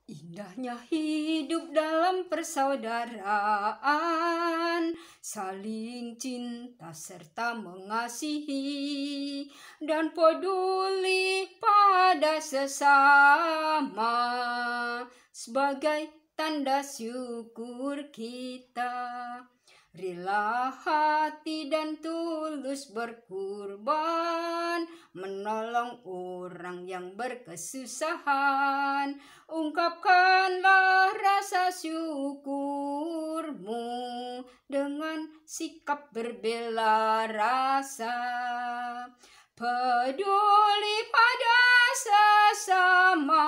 Indahnya hidup dalam persaudaraan, saling cinta serta mengasihi, dan peduli pada sesama sebagai tanda syukur kita. Rela hati dan tulus berkurban, menolong orang yang berkesusahan. Ungkapkanlah rasa syukurmu dengan sikap berbela rasa. Peduli pada sesama,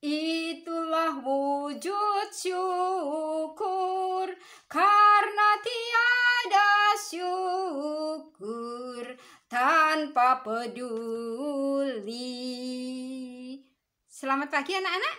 itulah wujud syukur. Karena tiada syukur tanpa peduli. Selamat pagi anak-anak.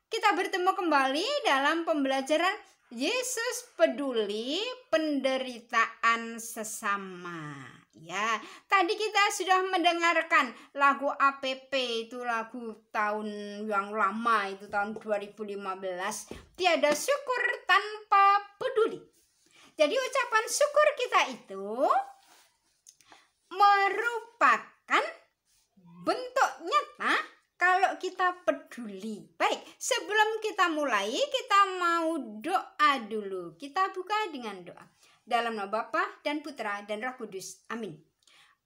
Kita bertemu kembali dalam pembelajaran Yesus peduli penderitaan sesama. Ya, tadi kita sudah mendengarkan lagu APP, itu lagu tahun yang lama, itu tahun 2015. Tiada syukur tanpa peduli. Jadi ucapan syukur kita itu merupakan bentuk nyata kalau kita peduli. Baik, sebelum kita mulai, kita mau doa dulu. Kita buka dengan doa. Dalam nama Bapa dan Putra dan Roh Kudus. Amin.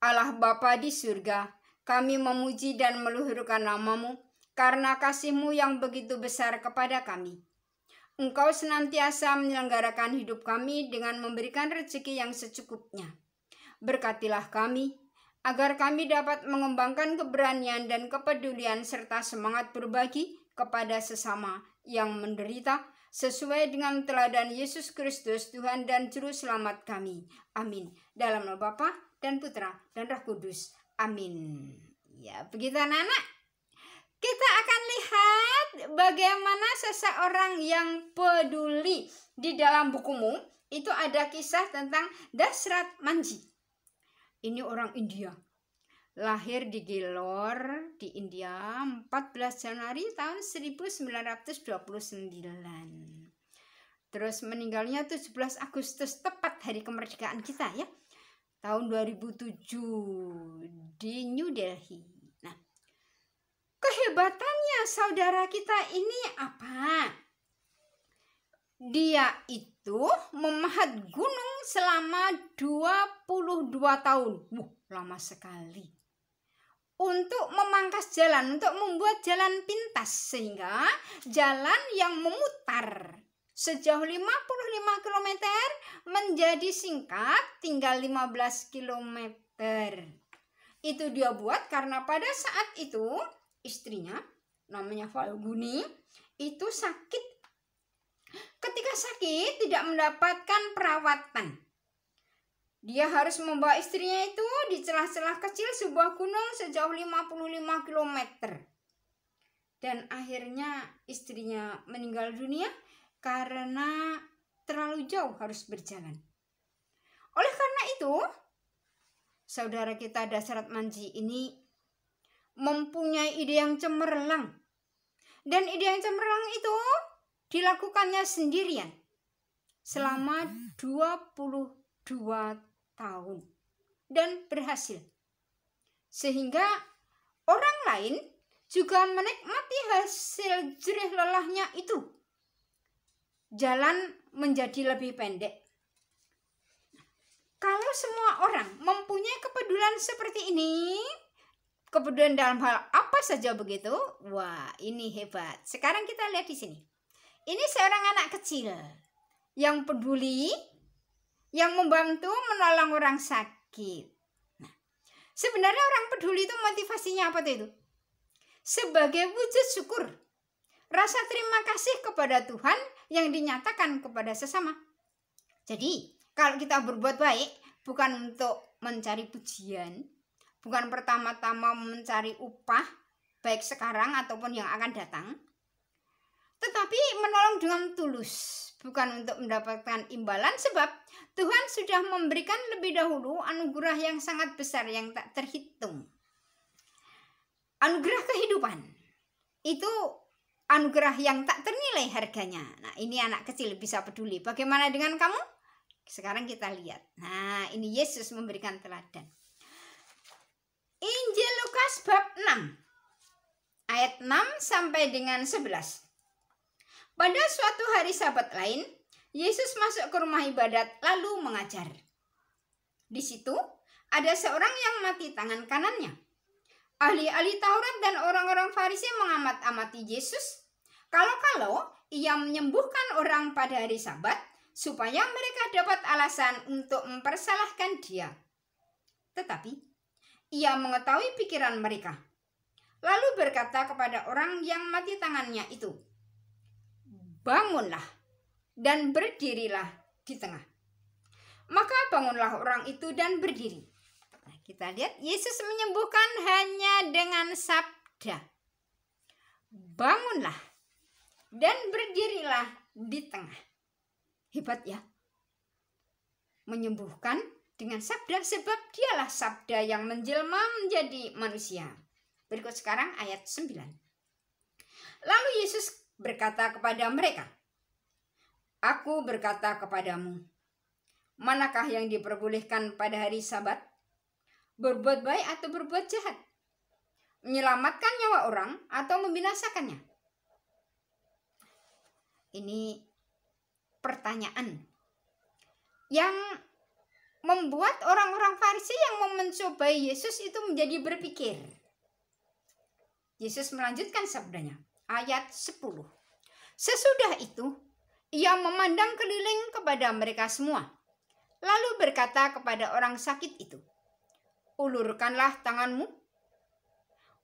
Allah Bapa di surga, kami memuji dan meluhurkan nama-Mu karena kasih-Mu yang begitu besar kepada kami. Engkau senantiasa menyelenggarakan hidup kami dengan memberikan rezeki yang secukupnya. Berkatilah kami, agar kami dapat mengembangkan keberanian dan kepedulian serta semangat berbagi kepada sesama yang menderita, sesuai dengan teladan Yesus Kristus, Tuhan dan Juru Selamat kami. Amin. Dalam nama Bapa dan Putra dan Roh Kudus. Amin. Ya, begitu anak-anak. Kita akan lihat bagaimana seseorang yang peduli. Di dalam bukumu itu ada kisah tentang Dashrath Manjhi. Ini orang India. Lahir di Gilor di India 14 Januari tahun 1929. Terus meninggalnya 17 Agustus, tepat hari kemerdekaan kita ya. Tahun 2007 di New Delhi. Nah, kehebatannya saudara kita ini apa? Dia itu memahat gunung selama 22 tahun. Lama sekali. Untuk memangkas jalan, untuk membuat jalan pintas, sehingga jalan yang memutar sejauh 55 km menjadi singkat tinggal 15 km. Itu dia buat karena pada saat itu istrinya namanya Falguni itu sakit. Ketika sakit tidak mendapatkan perawatan. Dia harus membawa istrinya itu di celah-celah kecil sebuah gunung sejauh 55 km. Dan akhirnya istrinya meninggal dunia karena terlalu jauh harus berjalan. Oleh karena itu, saudara kita Dashrath Manjhi ini mempunyai ide yang cemerlang. Dan ide yang cemerlang itu dilakukannya sendirian selama 22 tahun dan berhasil, sehingga orang lain juga menikmati hasil jerih lelahnya itu. Jalan menjadi lebih pendek. Kalau semua orang mempunyai kepedulian seperti ini, kepedulian dalam hal apa saja begitu, wah ini hebat. Sekarang kita lihat di sini. Ini seorang anak kecil yang peduli, yang membantu menolong orang sakit. Nah, sebenarnya orang peduli itu motivasinya apa itu? Sebagai wujud syukur, rasa terima kasih kepada Tuhan yang dinyatakan kepada sesama. Jadi, kalau kita berbuat baik, bukan untuk mencari pujian, bukan pertama-tama mencari upah, baik sekarang ataupun yang akan datang, tetapi menolong dengan tulus, bukan untuk mendapatkan imbalan, sebab Tuhan sudah memberikan lebih dahulu anugerah yang sangat besar yang tak terhitung. Anugerah kehidupan itu anugerah yang tak ternilai harganya. Nah, ini anak kecil bisa peduli. Bagaimana dengan kamu? Sekarang kita lihat. Nah, ini Yesus memberikan teladan. Injil Lukas bab 6 ayat 6 sampai dengan 11. Pada suatu hari Sabat lain, Yesus masuk ke rumah ibadat lalu mengajar. Di situ ada seorang yang mati tangan kanannya. Ahli-ahli Taurat dan orang-orang Farisi mengamat-amati Yesus. Kalau-kalau ia menyembuhkan orang pada hari Sabat, supaya mereka dapat alasan untuk mempersalahkan dia. Tetapi ia mengetahui pikiran mereka. Lalu berkata kepada orang yang mati tangannya itu, "Bangunlah dan berdirilah di tengah." Maka bangunlah orang itu dan berdiri. Nah, kita lihat Yesus menyembuhkan hanya dengan sabda. Bangunlah dan berdirilah di tengah. Hebat ya. Menyembuhkan dengan sabda, sebab dialah sabda yang menjelma menjadi manusia. Berikut sekarang ayat 9. Lalu Yesus berkata kepada mereka, "Aku berkata kepadamu, manakah yang diperbolehkan pada hari Sabat? Berbuat baik atau berbuat jahat? Menyelamatkan nyawa orang atau membinasakannya?" Ini pertanyaan yang membuat orang-orang Farisi yang mau mencobai Yesus itu menjadi berpikir. Yesus melanjutkan sabdanya, ayat 10. Sesudah itu, ia memandang keliling kepada mereka semua, lalu berkata kepada orang sakit itu, "Ulurkanlah tanganmu."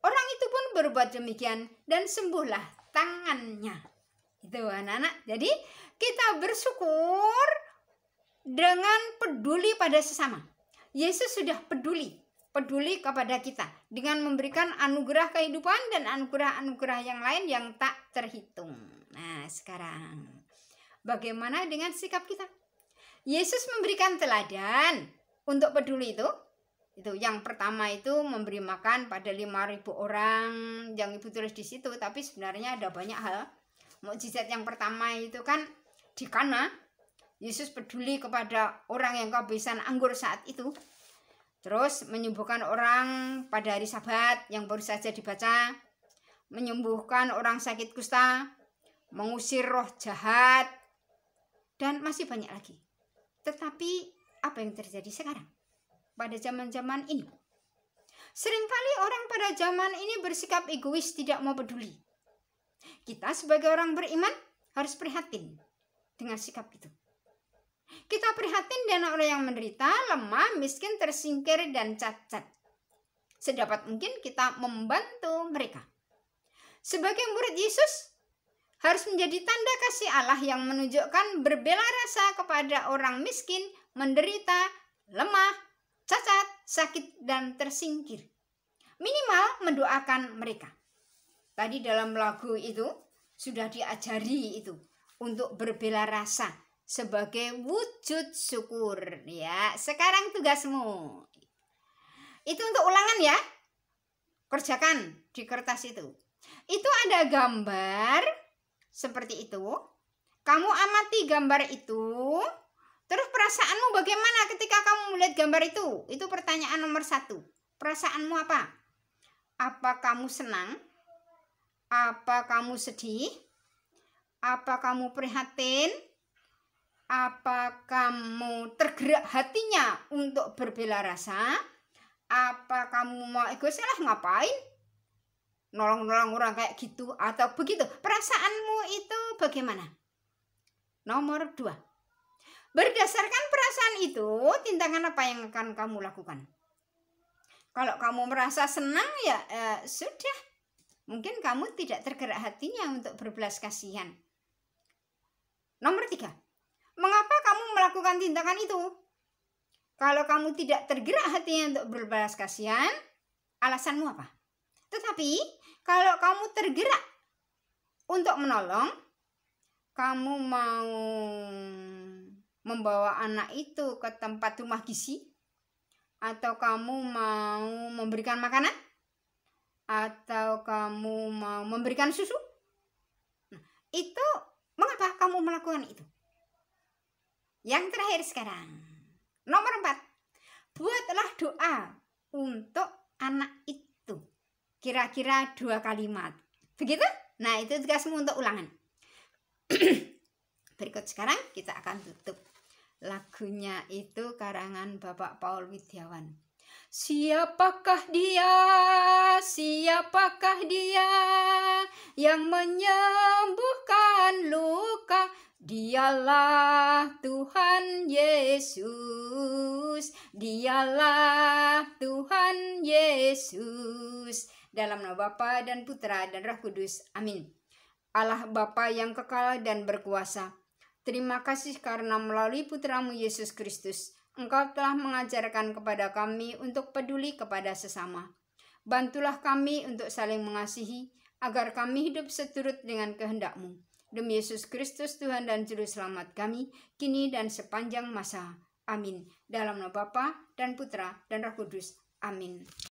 Orang itu pun berbuat demikian dan sembuhlah tangannya. Itu anak-anak. Jadi kita bersyukur dengan peduli pada sesama. Yesus sudah peduli kepada kita dengan memberikan anugerah kehidupan dan anugerah-anugerah yang lain yang tak terhitung. Nah, sekarang bagaimana dengan sikap kita? Yesus memberikan teladan untuk peduli itu. Itu yang pertama itu memberi makan pada 5.000 orang yang Ibu tulis di situ, tapi sebenarnya ada banyak hal. Mukjizat yang pertama itu kan di Kana, Yesus peduli kepada orang yang kehabisan anggur saat itu. Terus menyembuhkan orang pada hari Sabat yang baru saja dibaca, menyembuhkan orang sakit kusta, mengusir roh jahat, dan masih banyak lagi. Tetapi apa yang terjadi sekarang pada zaman-zaman ini? Seringkali orang pada zaman ini bersikap egois, tidak mau peduli. Kita sebagai orang beriman harus prihatin dengan sikap itu. Kita prihatin dengan orang yang menderita, lemah, miskin, tersingkir, dan cacat. Sedapat mungkin kita membantu mereka. Sebagai murid Yesus, harus menjadi tanda kasih Allah yang menunjukkan berbela rasa kepada orang miskin, menderita, lemah, cacat, sakit, dan tersingkir. Minimal mendoakan mereka. Tadi dalam lagu itu sudah diajari itu untuk berbela rasa sebagai wujud syukur ya. Sekarang tugasmu itu untuk ulangan ya, kerjakan di kertas itu. Itu ada gambar seperti itu. Kamu amati gambar itu, terus perasaanmu bagaimana ketika kamu melihat gambar itu? Itu pertanyaan nomor 1. Perasaanmu apa? Apa kamu senang? Apa kamu sedih? Apa kamu prihatin? Apa kamu tergerak hatinya untuk berbela rasa? Apa kamu mau egois, ngapain? Nolong-nolong orang kayak gitu atau begitu? Perasaanmu itu bagaimana? Nomor 2. Berdasarkan perasaan itu, tindakan apa yang akan kamu lakukan? Kalau kamu merasa senang ya sudah. Mungkin kamu tidak tergerak hatinya untuk berbelas kasihan. Nomor 3. Mengapa kamu melakukan tindakan itu? Kalau kamu tidak tergerak hatinya untuk berbelas kasihan, alasanmu apa? Tetapi kalau kamu tergerak untuk menolong, kamu mau membawa anak itu ke tempat rumah gizi, atau kamu mau memberikan makanan, atau kamu mau memberikan susu, itu mengapa kamu melakukan itu? Yang terakhir sekarang, nomor 4, buatlah doa untuk anak itu. Kira-kira 2 kalimat. Begitu? Nah, itu tugasmu untuk ulangan. Berikut sekarang kita akan tutup. Lagunya itu karangan Bapak Paul Widiawan. Siapakah dia? Siapakah dia yang menyembuhkan luka? Dialah Tuhan Yesus. Dialah Tuhan Yesus. Dalam nama Bapa dan Putra dan Roh Kudus. Amin. Allah Bapa yang kekal dan berkuasa, terima kasih karena melalui Putramu Yesus Kristus, Engkau telah mengajarkan kepada kami untuk peduli kepada sesama. Bantulah kami untuk saling mengasihi, agar kami hidup seturut dengan kehendak-Mu. Demi Yesus Kristus Tuhan dan Juru Selamat kami, kini dan sepanjang masa. Amin. Dalam nama Bapa dan Putra dan Roh Kudus. Amin.